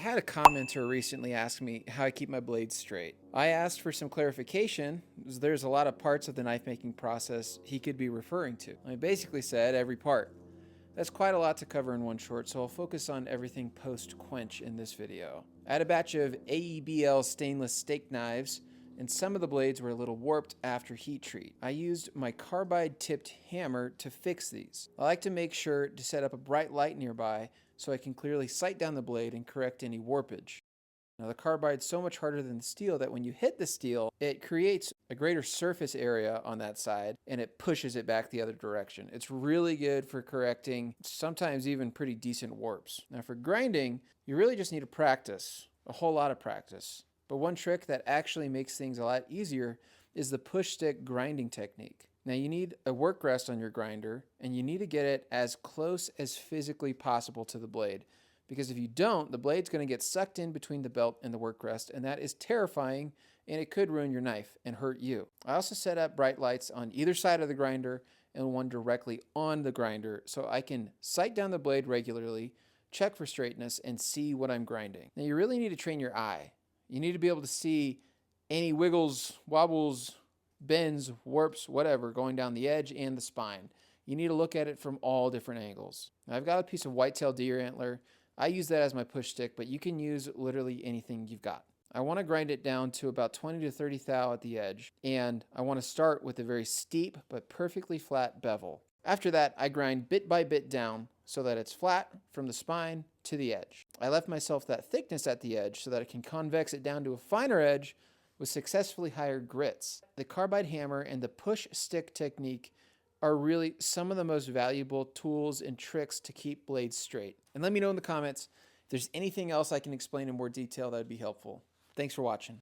had a commenter recently ask me how I keep my blades straight. I asked for some clarification, as there's a lot of parts of the knife making process he could be referring to. I basically said every part. That's quite a lot to cover in one short, so I'll focus on everything post-quench in this video. I had a batch of AEBL stainless steak knives, and some of the blades were a little warped after heat treat. I used my carbide tipped hammer to fix these. I like to make sure to set up a bright light nearby so I can clearly sight down the blade and correct any warpage. Now the carbide's so much harder than the steel that when you hit the steel, it creates a greater surface area on that side and it pushes it back the other direction. It's really good for correcting sometimes even pretty decent warps. Now for grinding, you really just need to practice, a whole lot of practice. But one trick that actually makes things a lot easier is the push stick grinding technique. Now you need a work rest on your grinder and you need to get it as close as physically possible to the blade. Because if you don't, the blade's going to get sucked in between the belt and the work rest, and that is terrifying and it could ruin your knife and hurt you. I also set up bright lights on either side of the grinder and one directly on the grinder so I can sight down the blade regularly, check for straightness, and see what I'm grinding. Now you really need to train your eye. You need to be able to see any wiggles, wobbles, bends, warps, whatever, going down the edge and the spine. You need to look at it from all different angles. Now, I've got a piece of whitetail deer antler. I use that as my push stick, but you can use literally anything you've got. I want to grind it down to about 20 to 30 thou at the edge, and I want to start with a very steep but perfectly flat bevel. After that, I grind bit by bit down so that it's flat from the spine to the edge. I left myself that thickness at the edge so that I can convex it down to a finer edge with successfully higher grits. The carbide hammer and the push stick technique are really some of the most valuable tools and tricks to keep blades straight. And let me know in the comments if there's anything else I can explain in more detail that would be helpful. Thanks for watching.